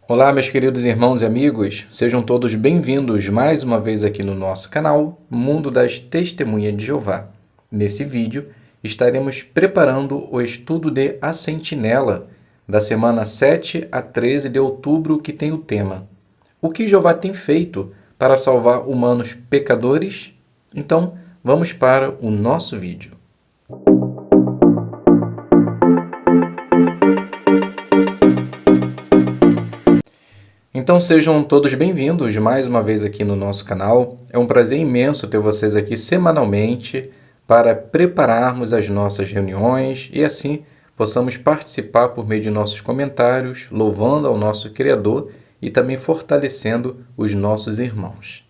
Olá, meus queridos irmãos e amigos, sejam todos bem-vindos mais uma vez aqui no nosso canal Mundo das Testemunhas de Jeová. Nesse vídeo, estaremos preparando o estudo de A Sentinela, da semana 7 a 13 de outubro, que tem o tema: O que Jeová tem feito para salvar humanos pecadores? Então, vamos para o nosso vídeo. Então sejam todos bem-vindos mais uma vez aqui no nosso canal. É um prazer imenso ter vocês aqui semanalmente para prepararmos as nossas reuniões e assim possamos participar por meio de nossos comentários, louvando ao nosso Criador e também fortalecendo os nossos irmãos.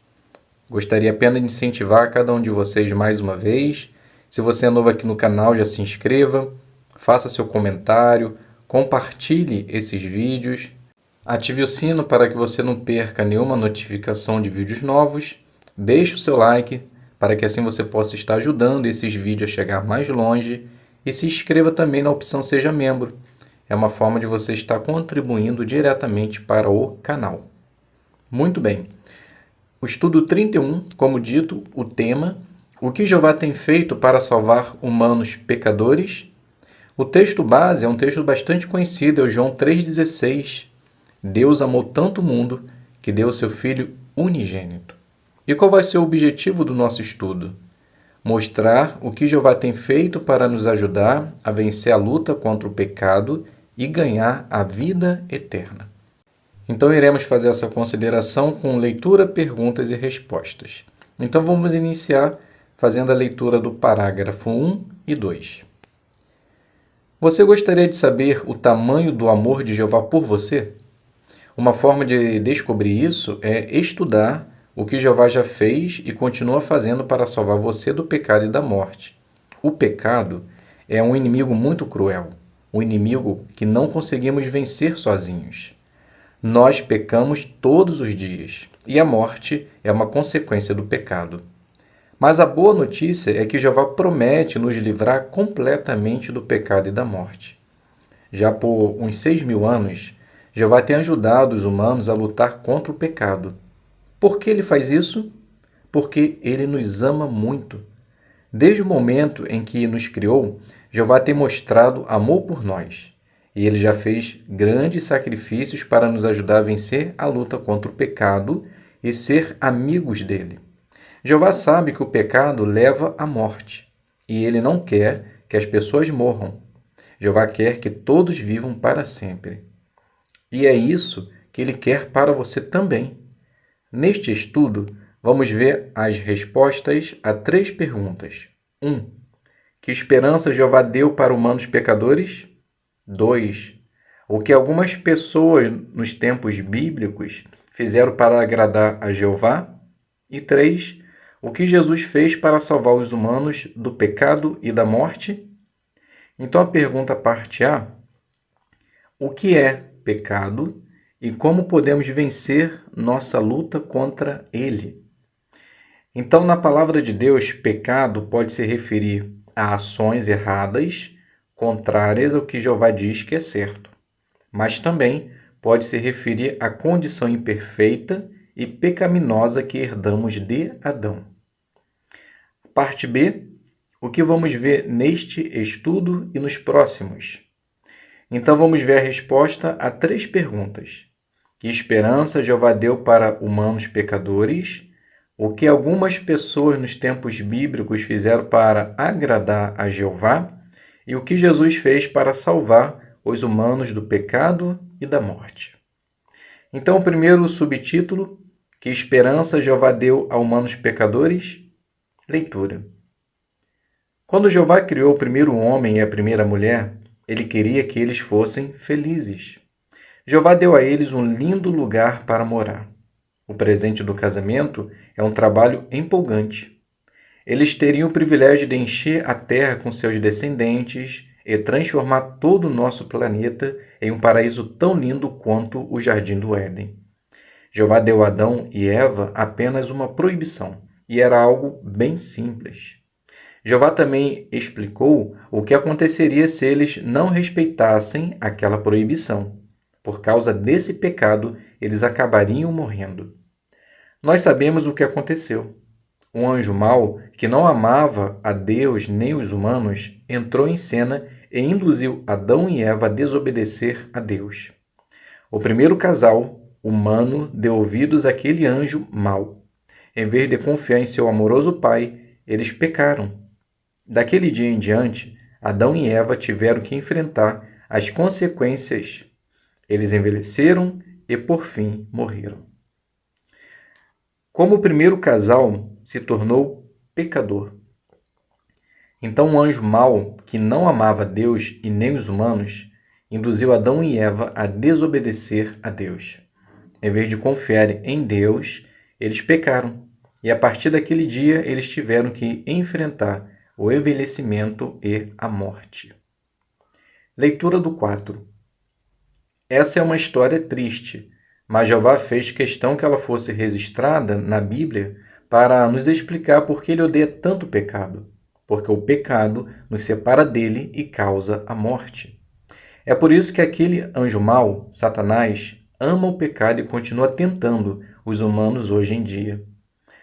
Gostaria apenas de incentivar cada um de vocês mais uma vez. Se você é novo aqui no canal, já se inscreva, faça seu comentário, compartilhe esses vídeos. Ative o sino para que você não perca nenhuma notificação de vídeos novos. Deixe o seu like para que assim você possa estar ajudando esses vídeos a chegar mais longe. E se inscreva também na opção Seja Membro. É uma forma de você estar contribuindo diretamente para o canal. Muito bem. O estudo 31, como dito, o tema: O que Jeová tem feito para salvar humanos pecadores? O texto base é um texto bastante conhecido, é o João 3,16. Deus amou tanto o mundo que deu o seu Filho unigênito. E qual vai ser o objetivo do nosso estudo? Mostrar o que Jeová tem feito para nos ajudar a vencer a luta contra o pecado e ganhar a vida eterna. Então iremos fazer essa consideração com leitura, perguntas e respostas. Então vamos iniciar fazendo a leitura do parágrafo 1 e 2. Você gostaria de saber o tamanho do amor de Jeová por você? Uma forma de descobrir isso é estudar o que Jeová já fez e continua fazendo para salvar você do pecado e da morte. O pecado é um inimigo muito cruel, um inimigo que não conseguimos vencer sozinhos. Nós pecamos todos os dias e a morte é uma consequência do pecado. Mas a boa notícia é que Jeová promete nos livrar completamente do pecado e da morte. Já por uns 6.000 anos, Jeová tem ajudado os humanos a lutar contra o pecado. Por que ele faz isso? Porque ele nos ama muito. Desde o momento em que nos criou, Jeová tem mostrado amor por nós. E ele já fez grandes sacrifícios para nos ajudar a vencer a luta contra o pecado e ser amigos dele. Jeová sabe que o pecado leva à morte. E ele não quer que as pessoas morram. Jeová quer que todos vivam para sempre. E é isso que ele quer para você também. Neste estudo, vamos ver as respostas a 3 perguntas. 1. Que esperança Jeová deu para humanos pecadores? 2. O que algumas pessoas nos tempos bíblicos fizeram para agradar a Jeová? E 3. O que Jesus fez para salvar os humanos do pecado e da morte? Então a pergunta parte A: o que é pecado e como podemos vencer nossa luta contra ele? Então, na palavra de Deus, pecado pode se referir a ações erradas, contrárias ao que Jeová diz que é certo, mas também pode se referir à condição imperfeita e pecaminosa que herdamos de Adão. Parte B: o que vamos ver neste estudo e nos próximos? Então vamos ver a resposta a 3 perguntas. Que esperança Jeová deu para humanos pecadores? O que algumas pessoas nos tempos bíblicos fizeram para agradar a Jeová? E o que Jesus fez para salvar os humanos do pecado e da morte? Então o primeiro subtítulo: que esperança Jeová deu a humanos pecadores? Leitura. Quando Jeová criou o primeiro homem e a primeira mulher, ele queria que eles fossem felizes. Jeová deu a eles um lindo lugar para morar. O presente do casamento é um trabalho empolgante. Eles teriam o privilégio de encher a terra com seus descendentes e transformar todo o nosso planeta em um paraíso tão lindo quanto o Jardim do Éden. Jeová deu a Adão e Eva apenas uma proibição, e era algo bem simples. Jeová também explicou o que aconteceria se eles não respeitassem aquela proibição. Por causa desse pecado, eles acabariam morrendo. Nós sabemos o que aconteceu. Um anjo mau, que não amava a Deus nem os humanos, entrou em cena e induziu Adão e Eva a desobedecer a Deus. O primeiro casal humano deu ouvidos àquele anjo mau. Em vez de confiar em seu amoroso pai, eles pecaram. Daquele dia em diante, Adão e Eva tiveram que enfrentar as consequências. Eles envelheceram e, por fim, morreram. Como o primeiro casal se tornou pecador. Então um anjo mau, que não amava Deus e nem os humanos, induziu Adão e Eva a desobedecer a Deus. Em vez de confiarem em Deus, eles pecaram. E a partir daquele dia, eles tiveram que enfrentar o envelhecimento e a morte. Leitura do 4. Essa é uma história triste, mas Jeová fez questão que ela fosse registrada na Bíblia para nos explicar por que ele odeia tanto o pecado. Porque o pecado nos separa dele e causa a morte. É por isso que aquele anjo mau, Satanás, ama o pecado e continua tentando os humanos hoje em dia.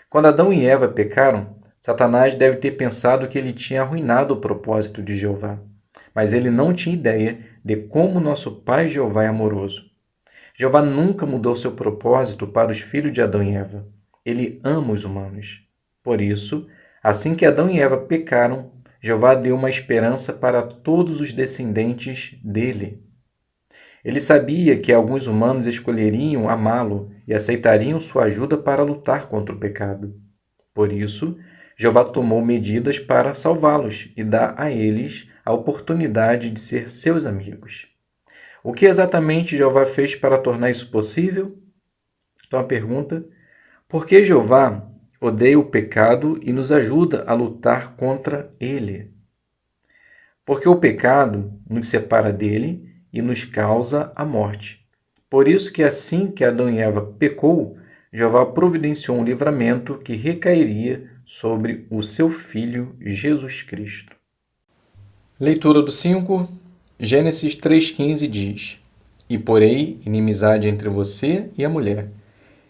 Quando Adão e Eva pecaram, Satanás deve ter pensado que ele tinha arruinado o propósito de Jeová. Mas ele não tinha ideia de como nosso Pai Jeová é amoroso. Jeová nunca mudou seu propósito para os filhos de Adão e Eva. Ele ama os humanos. Por isso, assim que Adão e Eva pecaram, Jeová deu uma esperança para todos os descendentes dele. Ele sabia que alguns humanos escolheriam amá-lo e aceitariam sua ajuda para lutar contra o pecado. Por isso, Jeová tomou medidas para salvá-los e dar a eles a oportunidade de ser seus amigos. O que exatamente Jeová fez para tornar isso possível? Então a pergunta: por que Jeová odeia o pecado e nos ajuda a lutar contra ele? Porque o pecado nos separa dele e nos causa a morte. Por isso que assim que Adão e Eva pecou, Jeová providenciou um livramento que recairia sobre o seu Filho Jesus Cristo. Leitura do 5, Gênesis 3,15 diz: E porei inimizade entre você e a mulher,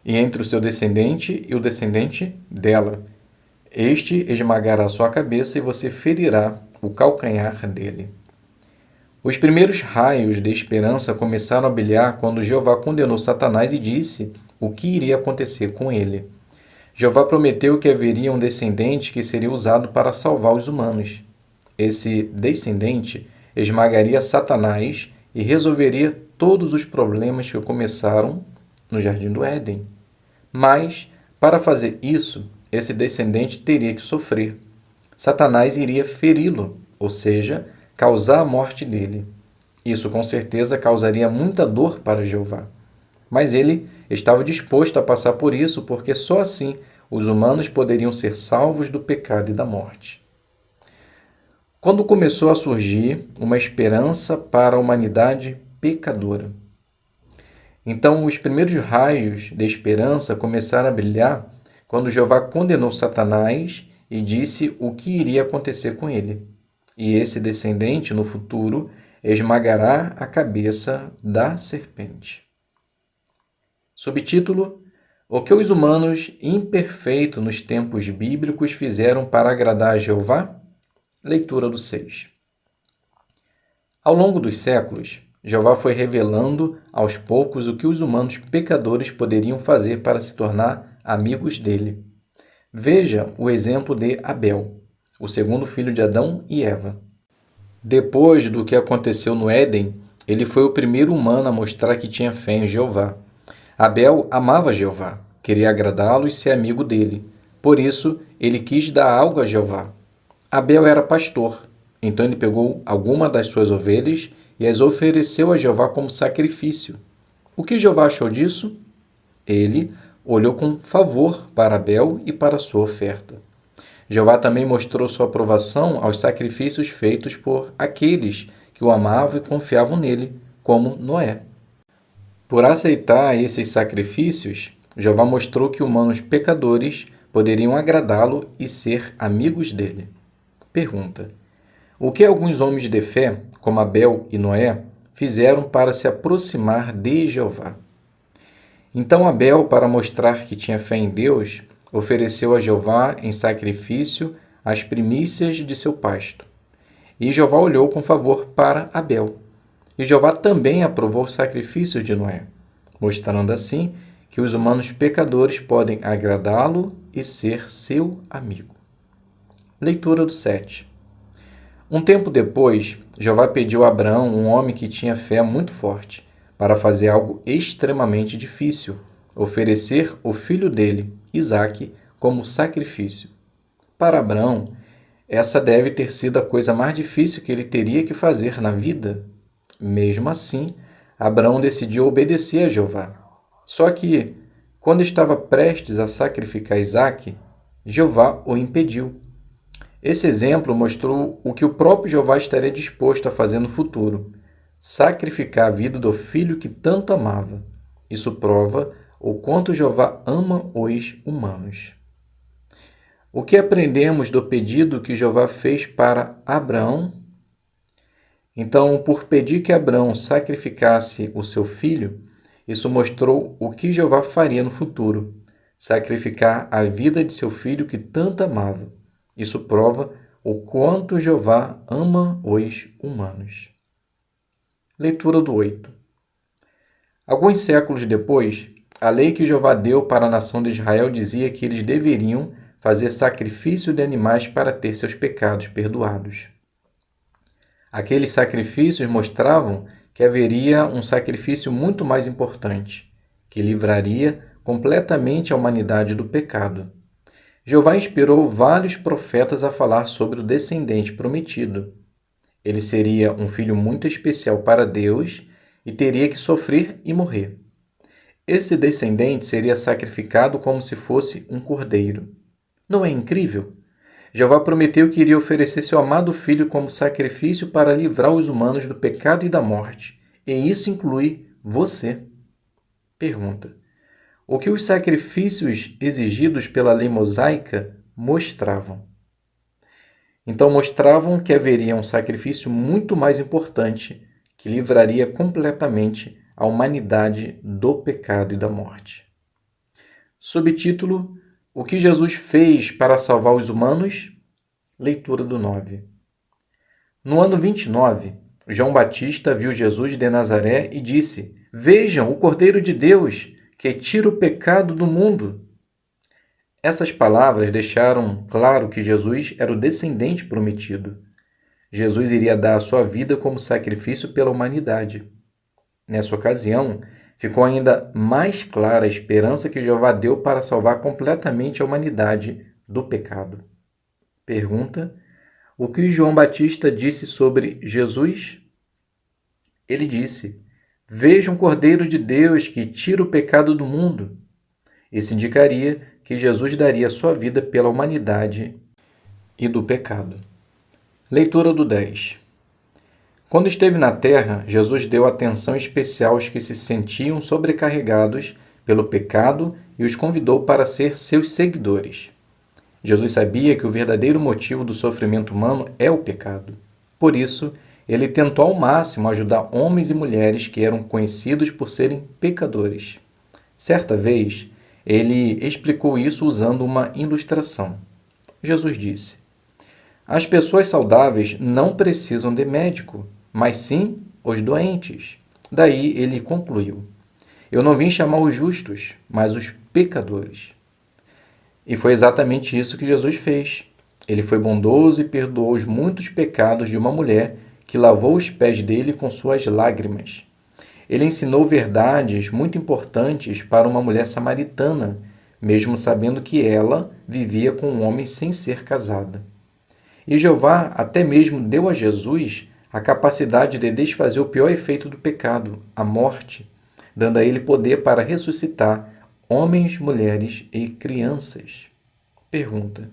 e entre o seu descendente e o descendente dela. Este esmagará sua cabeça e você ferirá o calcanhar dele. Os primeiros raios de esperança começaram a brilhar quando Jeová condenou Satanás e disse o que iria acontecer com ele. Jeová prometeu que haveria um descendente que seria usado para salvar os humanos. Esse descendente esmagaria Satanás e resolveria todos os problemas que começaram no Jardim do Éden. Mas, para fazer isso, esse descendente teria que sofrer. Satanás iria feri-lo, ou seja, causar a morte dele. Isso com certeza causaria muita dor para Jeová. Mas ele estava disposto a passar por isso, porque só assim os humanos poderiam ser salvos do pecado e da morte. Quando começou a surgir uma esperança para a humanidade pecadora. Então, os primeiros raios de esperança começaram a brilhar quando Jeová condenou Satanás e disse o que iria acontecer com ele. E esse descendente, no futuro, esmagará a cabeça da serpente. Subtítulo: O que os humanos imperfeitos nos tempos bíblicos fizeram para agradar a Jeová? Leitura do 6. Ao longo dos séculos, Jeová foi revelando aos poucos o que os humanos pecadores poderiam fazer para se tornar amigos dele. Veja o exemplo de Abel, o segundo filho de Adão e Eva. Depois do que aconteceu no Éden, ele foi o primeiro humano a mostrar que tinha fé em Jeová. Abel amava Jeová, queria agradá-lo e ser amigo dele. Por isso, ele quis dar algo a Jeová. Abel era pastor, então ele pegou alguma das suas ovelhas e as ofereceu a Jeová como sacrifício. O que Jeová achou disso? Ele olhou com favor para Abel e para sua oferta. Jeová também mostrou sua aprovação aos sacrifícios feitos por aqueles que o amavam e confiavam nele, como Noé. Por aceitar esses sacrifícios, Jeová mostrou que humanos pecadores poderiam agradá-lo e ser amigos dele. Pergunta: o que alguns homens de fé, como Abel e Noé, fizeram para se aproximar de Jeová. Então Abel, para mostrar que tinha fé em Deus, ofereceu a Jeová em sacrifício as primícias de seu pasto. E Jeová olhou com favor para Abel. E Jeová também aprovou os sacrifícios de Noé, mostrando assim que os humanos pecadores podem agradá-lo e ser seu amigo. Leitura do 7. Um tempo depois, Jeová pediu a Abraão, um homem que tinha fé muito forte, para fazer algo extremamente difícil, oferecer o filho dele, Isaque, como sacrifício. Para Abraão, essa deve ter sido a coisa mais difícil que ele teria que fazer na vida. Mesmo assim, Abraão decidiu obedecer a Jeová. Só que, quando estava prestes a sacrificar Isaque, Jeová o impediu. Esse exemplo mostrou o que o próprio Jeová estaria disposto a fazer no futuro: sacrificar a vida do filho que tanto amava. Isso prova o quanto Jeová ama os humanos. O que aprendemos do pedido que Jeová fez para Abraão? Então, por pedir que Abraão sacrificasse o seu filho, isso mostrou o que Jeová faria no futuro: sacrificar a vida de seu filho que tanto amava. Isso prova o quanto Jeová ama os humanos. Leitura do 8. Alguns séculos depois, a lei que Jeová deu para a nação de Israel dizia que eles deveriam fazer sacrifício de animais para ter seus pecados perdoados. Aqueles sacrifícios mostravam que haveria um sacrifício muito mais importante, que livraria completamente a humanidade do pecado. Jeová inspirou vários profetas a falar sobre o descendente prometido. Ele seria um filho muito especial para Deus e teria que sofrer e morrer. Esse descendente seria sacrificado como se fosse um cordeiro. Não é incrível? Jeová prometeu que iria oferecer seu amado filho como sacrifício para livrar os humanos do pecado e da morte, e isso inclui você. Pergunta: o que os sacrifícios exigidos pela lei mosaica mostravam? Então mostravam que haveria um sacrifício muito mais importante que livraria completamente a humanidade do pecado e da morte. Subtítulo: o que Jesus fez para salvar os humanos? Leitura do 9. No ano 29, João Batista viu Jesus de Nazaré e disse: Vejam, o Cordeiro de Deus, que tira o pecado do mundo. Essas palavras deixaram claro que Jesus era o descendente prometido. Jesus iria dar a sua vida como sacrifício pela humanidade. Nessa ocasião, ficou ainda mais clara a esperança que Jeová deu para salvar completamente a humanidade do pecado. Pergunta: o que João Batista disse sobre Jesus? Ele disse: Veja um Cordeiro de Deus que tira o pecado do mundo. Isso indicaria que Jesus daria sua vida pela humanidade e do pecado. Leitura do 10. Quando esteve na terra, Jesus deu atenção especial aos que se sentiam sobrecarregados pelo pecado e os convidou para ser seus seguidores. Jesus sabia que o verdadeiro motivo do sofrimento humano é o pecado. Por isso, ele tentou ao máximo ajudar homens e mulheres que eram conhecidos por serem pecadores. Certa vez, ele explicou isso usando uma ilustração. Jesus disse: As pessoas saudáveis não precisam de médico, mas sim os doentes. Daí ele concluiu: Eu não vim chamar os justos, mas os pecadores. E foi exatamente isso que Jesus fez. Ele foi bondoso e perdoou os muitos pecados de uma mulher que lavou os pés dele com suas lágrimas. Ele ensinou verdades muito importantes para uma mulher samaritana, mesmo sabendo que ela vivia com um homem sem ser casada. E Jeová até mesmo deu a Jesus a capacidade de desfazer o pior efeito do pecado, a morte, dando a ele poder para ressuscitar homens, mulheres e crianças. Pergunta: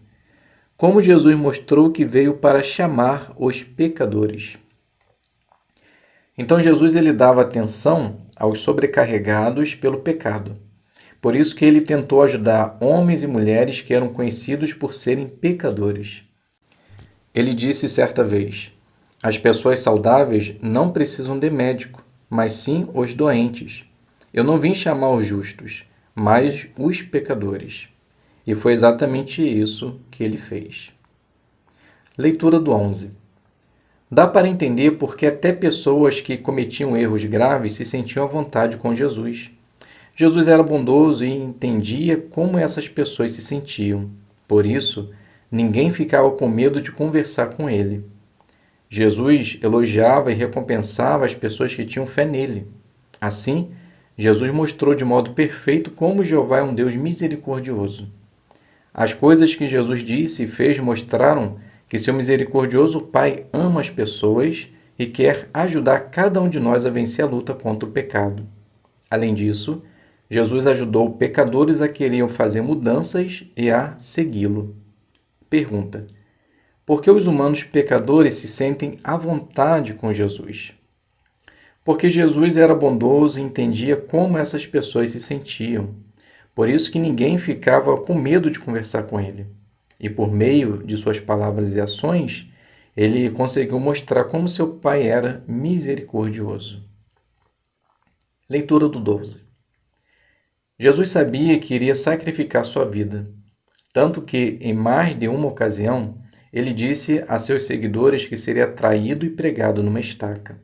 como Jesus mostrou que veio para chamar os pecadores? Então Jesus ele dava atenção aos sobrecarregados pelo pecado. Por isso que ele tentou ajudar homens e mulheres que eram conhecidos por serem pecadores. Ele disse certa vez: as pessoas saudáveis não precisam de médico, mas sim os doentes. Eu não vim chamar os justos, mas os pecadores. E foi exatamente isso que ele fez. Leitura do 11. Dá para entender porque até pessoas que cometiam erros graves se sentiam à vontade com Jesus. Jesus era bondoso e entendia como essas pessoas se sentiam. Por isso, ninguém ficava com medo de conversar com ele. Jesus elogiava e recompensava as pessoas que tinham fé nele. Assim, Jesus mostrou de modo perfeito como Jeová é um Deus misericordioso. As coisas que Jesus disse e fez mostraram que seu misericordioso Pai ama as pessoas e quer ajudar cada um de nós a vencer a luta contra o pecado. Além disso, Jesus ajudou pecadores a querer fazer mudanças e a segui-lo. Pergunta: por que os humanos pecadores se sentem à vontade com Jesus? Porque Jesus era bondoso e entendia como essas pessoas se sentiam. Por isso que ninguém ficava com medo de conversar com ele. E por meio de suas palavras e ações, ele conseguiu mostrar como seu Pai era misericordioso. Leitura do 12. Jesus sabia que iria sacrificar sua vida, tanto que, em mais de uma ocasião, ele disse a seus seguidores que seria traído e pregado numa estaca.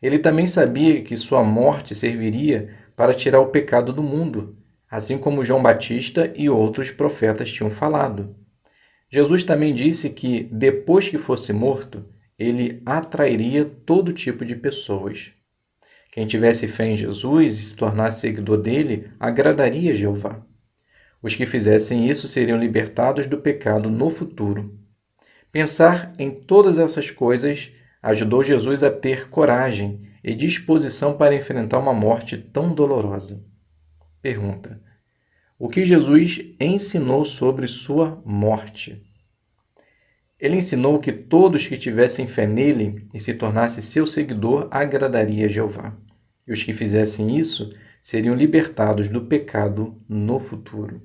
Ele também sabia que sua morte serviria para tirar o pecado do mundo, assim como João Batista e outros profetas tinham falado. Jesus também disse que, depois que fosse morto, ele atrairia todo tipo de pessoas. Quem tivesse fé em Jesus e se tornasse seguidor dele, agradaria Jeová. Os que fizessem isso seriam libertados do pecado no futuro. Pensar em todas essas coisas ajudou Jesus a ter coragem e disposição para enfrentar uma morte tão dolorosa. Pergunta: o que Jesus ensinou sobre sua morte? Ele ensinou que todos que tivessem fé nele e se tornassem seu seguidor agradaria a Jeová. E os que fizessem isso seriam libertados do pecado no futuro.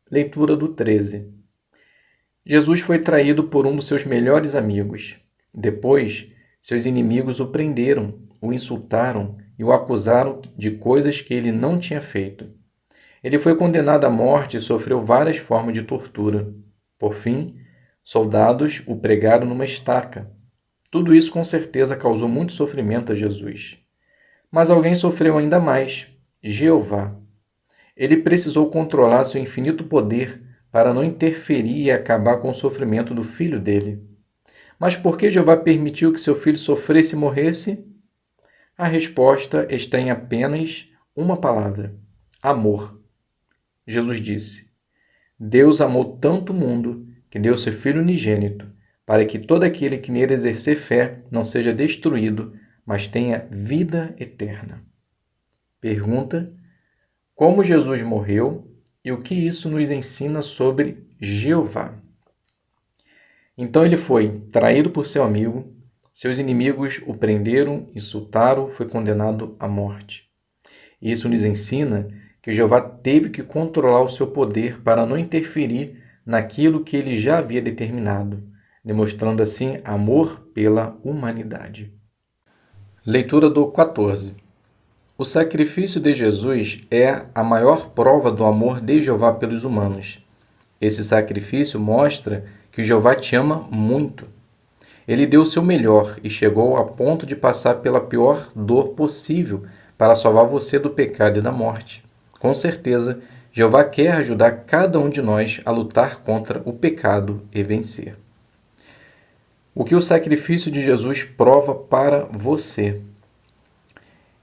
Leitura do 13. Jesus foi traído por um dos seus melhores amigos. Depois, seus inimigos o prenderam, o insultaram e o acusaram de coisas que ele não tinha feito. Ele foi condenado à morte e sofreu várias formas de tortura. Por fim, soldados o pregaram numa estaca. Tudo isso com certeza causou muito sofrimento a Jesus. Mas alguém sofreu ainda mais: Jeová. Ele precisou controlar seu infinito poder para não interferir e acabar com o sofrimento do filho dele. Mas por que Jeová permitiu que seu filho sofresse e morresse? A resposta está em apenas uma palavra: amor. Jesus disse: Deus amou tanto o mundo que deu seu Filho unigênito, para que todo aquele que nele exercer fé não seja destruído, mas tenha vida eterna. Pergunta: como Jesus morreu e o que isso nos ensina sobre Jeová? Então ele foi traído por seu amigo, seus inimigos o prenderam, insultaram, foi condenado à morte. Isso nos ensina que Jeová teve que controlar o seu poder para não interferir naquilo que ele já havia determinado, demonstrando assim amor pela humanidade. Leitura do 14. O sacrifício de Jesus é a maior prova do amor de Jeová pelos humanos. Esse sacrifício mostra que Jeová te ama muito. Ele deu o seu melhor e chegou a ponto de passar pela pior dor possível para salvar você do pecado e da morte. Com certeza, Jeová quer ajudar cada um de nós a lutar contra o pecado e vencer. O que o sacrifício de Jesus prova para você?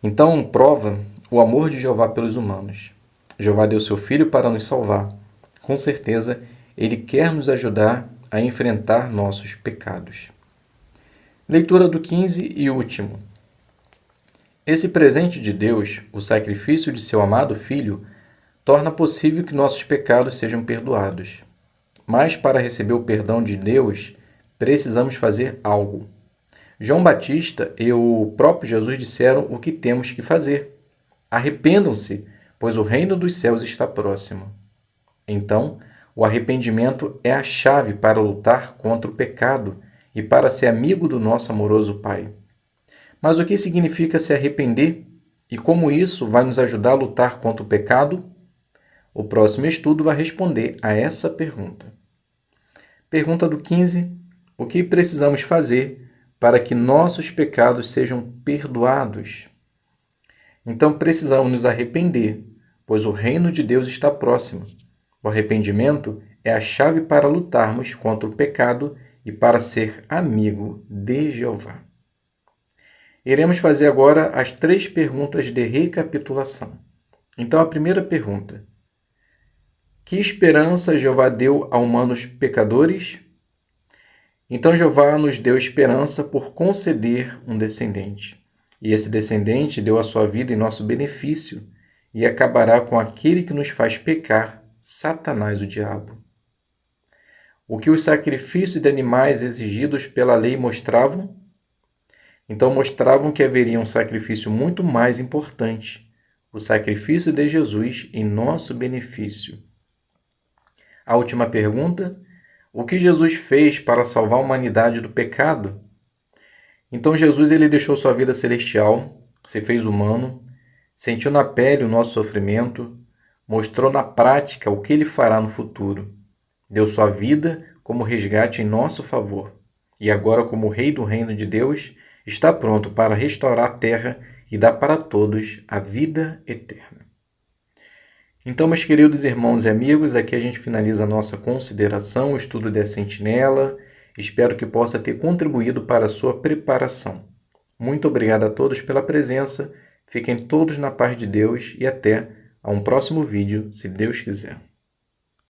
Então, prova o amor de Jeová pelos humanos. Jeová deu seu Filho para nos salvar. Com certeza, Ele quer nos ajudar a enfrentar nossos pecados. Leitura do 15 e último. Esse presente de Deus, o sacrifício de seu amado Filho, torna possível que nossos pecados sejam perdoados. Mas para receber o perdão de Deus, precisamos fazer algo. João Batista e o próprio Jesus disseram o que temos que fazer. Arrependam-se, pois o reino dos céus está próximo. Então, o arrependimento é a chave para lutar contra o pecado e para ser amigo do nosso amoroso Pai. Mas o que significa se arrepender e como isso vai nos ajudar a lutar contra o pecado? O próximo estudo vai responder a essa pergunta. Pergunta do 15. O que precisamos fazer para que nossos pecados sejam perdoados? Então precisamos nos arrepender, pois o reino de Deus está próximo. O arrependimento é a chave para lutarmos contra o pecado e para ser amigo de Jeová. Iremos fazer agora as 3 perguntas de recapitulação. Então, a primeira pergunta: que esperança Jeová deu a humanos pecadores? Então, Jeová nos deu esperança por conceder um descendente. E esse descendente deu a sua vida em nosso benefício e acabará com aquele que nos faz pecar, Satanás, o diabo. O que os sacrifícios de animais exigidos pela lei mostravam? Então mostravam que haveria um sacrifício muito mais importante, o sacrifício de Jesus em nosso benefício. A última pergunta: o que Jesus fez para salvar a humanidade do pecado? Então Jesus ele deixou sua vida celestial, se fez humano, sentiu na pele o nosso sofrimento, mostrou na prática o que ele fará no futuro. Deu sua vida como resgate em nosso favor. E agora, como Rei do Reino de Deus, está pronto para restaurar a terra e dar para todos a vida eterna. Então, meus queridos irmãos e amigos, aqui a gente finaliza a nossa consideração, o estudo da Sentinela. Espero que possa ter contribuído para a sua preparação. Muito obrigado a todos pela presença, fiquem todos na paz de Deus e até a um próximo vídeo, se Deus quiser.